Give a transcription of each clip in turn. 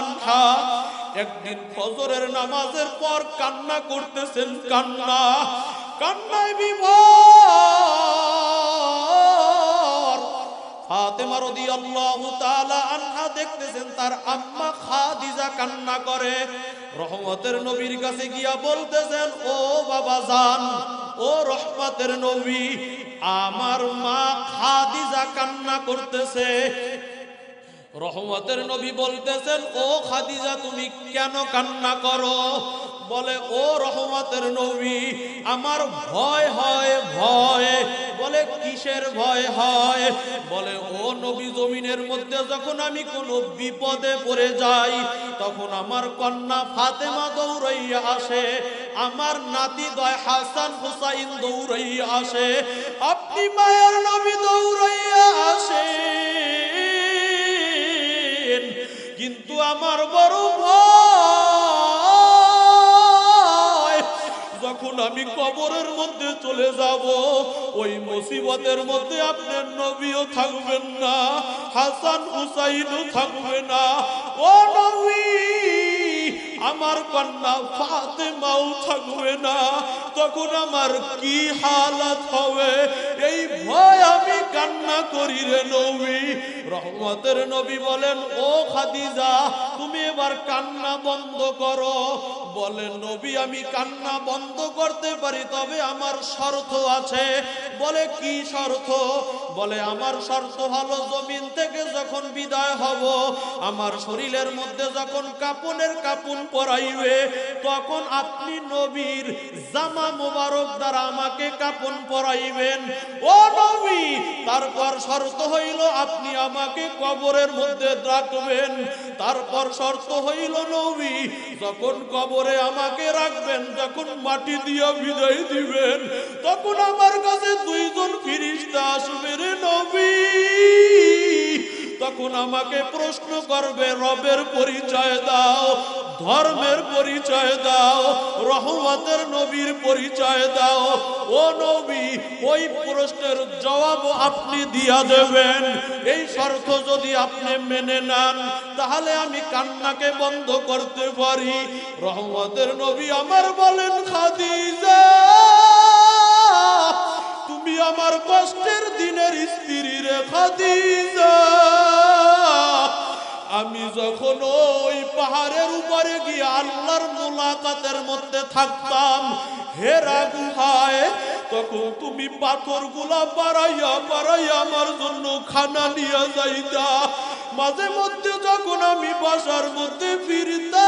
আনহা একদিন ফজরের নামাজের পর কান্না করতেছেন, কান্নায় বিভোর। ফাতেমা রাদিয়াল্লাহু তাআলা আনহা দেখতেছেন তার আম্মা খাদিজা কান্না করে। রহমতের নবীর কাছে গিয়া বলতেছেন, ও বাবা জান, ও রহমতের নবী, আমার মা খাদিজা কান্না করতেছে। রহমতের নবী বলতেছেন, ও খাদিজা তুমি কেন কান্না করো? বলে, ও রহমতের নবী, আমার ভয় হয়। বলে, কিসের ভয় হয়? বলে, ও নবী, জমিনের মধ্যে যখন আমি কোনো বিপদে পড়ে যাই তখন আমার কন্যা ফাতেমা দৌড়াইয়া আসে, আমার নাতি দয় হাসান হুসাইন দৌড়াইয়া আসে, আপনি মায়ের নবী দৌড়াইয়া আসে, কিন্তু আমার বড় ভয় যখন আমি কবরের মধ্যে চলে যাব, ওই মুসিবতের মধ্যে আপনার নবীও থাকবেন না, হাসান হুসাইনও থাকবে না। ও নবী, আমার কন্যা ফাতেমাও থাকবে না, তখন আমার কি হালাত হবে? এই ভয় আমি কান্না করি রে নবী। রহমতের নবী বলেন, ও খাদিজা, তুমি এবার কান্না বন্ধ করো। বলেন, নবী, আমি কান্না বন্ধ করতে পারি, তবে আমার শর্ত আছে। বলে, কি শর্ত? বলে, আমার শর্ত হলো, জমিন থেকে যখন বিদায় হব, আমার শরীরের মধ্যে যখন কাপনের কাপন পরাইবে, তখন আপনি নবীর জামা মোবারক দ্বারা আমাকে কাপন পরাইবেন। ও নবী, তারপর শর্ত হইল আপনি আমাকে কবরের মধ্যে রাখবেন। তারপর শর্ত হইল, নবী, যখন কবরে আমাকে রাখবেন, যখন মাটি দিয়া বিদায় দিবেন, তখন আমার কাছে দুইজন ফেরেশতা আসবে রে নবী। তখন আমাকে প্রশ্ন করবে, রবের পরিচয় দাও, ধর্মের পরিচয় দাও, রহমতের নবীর পরিচয় দাও। ও নবী, ওই প্রশ্নের জবাব আপনি দিয়া দেবেন। এই শর্ত যদি আপনি মেনে নেন, তাহলে আমি কান্নাকে বন্ধ করতে পারি। রহমতের নবী আমার বলেন, খাদিজা, তুমি আমার কষ্টের দিনের স্ত্রী রে খাদিজা। আমি যখন ওই পাহাড়ের উপরে গিয়ে আল্লাহর মুলাকাতের মধ্যে থাকতাম, হেরা গুহায়, তখন তুমি পাথরগুলা বাড়াইয়া আমার জন্য খানা নিয়ে যাইতা। মাঝে মধ্যে যখন আমি বাসার মধ্যে ফিরতাম,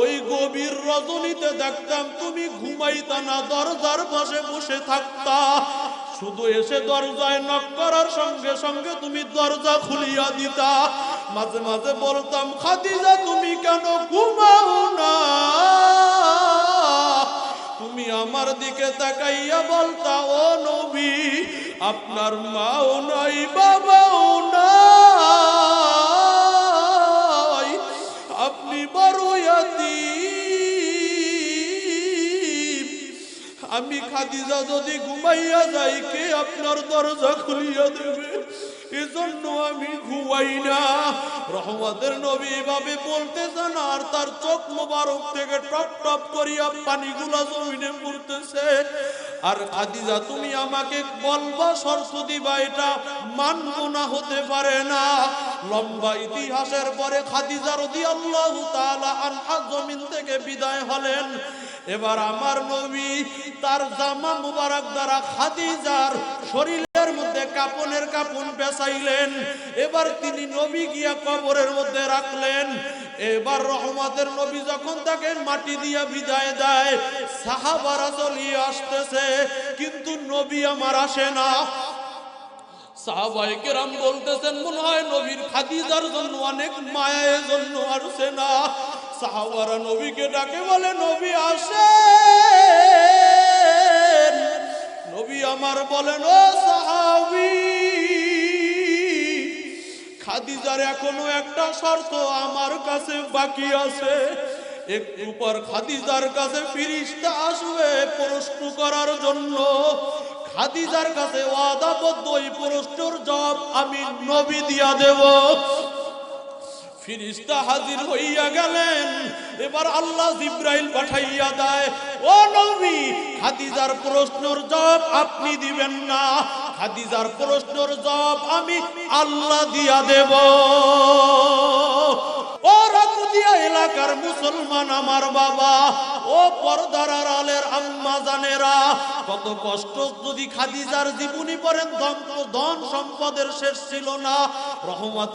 ওই গভীর রজনীতে দেখতাম তুমি ঘুমাইতা না, দরজার পাশে বসে থাকতা। শুধু এসে দরজায় নক করার সঙ্গে সঙ্গে তুমি দরজা খুলিয়া দিতা। মাঝে মাঝে বলতাম, খাদিজা, তুমি কেন ঘুমাও না? তুমি আমার দিকে তাকাইয়া বলতা, ও নবী, আপনার মাও নাই, বাবাও নাই, আপনি বড় ইয়াতীম। আমি খাদিজা যদি ঘুমাইয়া যাই, কে আপনার দরজা খুলিয়া দেবে? এজন্য আমি ঘুমাই না। রহমতের নবী এভাবে বলতেছেন, আর তার চোখ মোবারক থেকে টপ টপ করিয়া পানিগুলা জমিনে পড়তেছে। আর খাদিজা, তুমি আমাকে বলবা, শর্ত দিবা, এটা মানব না, হতে পারে না। লম্বা ইতিহাসের পরে খাদিজা রাদিয়াল্লাহু তাআলা আনহা জমিন থেকে বিদায় হলেন। এবার আমার নবী তার জামা মুবারক দ্বারা খাদিজার শরীরের মধ্যে কাপনের কাপন পেঁচাইলেন। এবার তিনি নবী গিয়া কবরের মধ্যে রাখলেন। এবার রহমতের নবী যখন তাকে মাটি দিয়া বিদায় দেয়, সাহাবারা চলিয়ে আসতেছে, কিন্তু নবী আমার আসে না। সাহাবায়ে কেরাম বলতেছেন, মনে হয় নবীর খাদিজার জন্য অনেক মায়ের জন্য আসে না। সাহাবারা নবীকে ডাকে, বলে, নবী আসেন। নবী আমার বলেন, ও সাহাবী, খাদিজার এখনো একটা শর্ত আমার কাছে বাকি আছে। একটু পর খাদিজার কাছে ফেরেশতা আসবে প্রশ্ন করার জন্য। খাদিজার কাছে ওয়াদাবদ্ধ ওই প্রশ্নের জবাব আমি নবী দিয়া দেব। ফিরিস্তা হাজির হইয়া গেলেন। এবার আল্লাহ জিব্রাইল পাঠাইয়া দেয়, ও নবী, খাদিজার প্রশ্নের জবাব আপনি দিবেন না, খাদিজার প্রশ্নের জবাব আমি আল্লাহ দিয়া দেব। ও রাকুদিয়া এলাকার মুসলমান আমার বাবা, ও পর্দার আড়ালের আম্মা জানেরা, কত কষ্ট যদি খাদিজার জীবনী পড়েন, ধন সম্পদের শেষ ছিল না, রহমত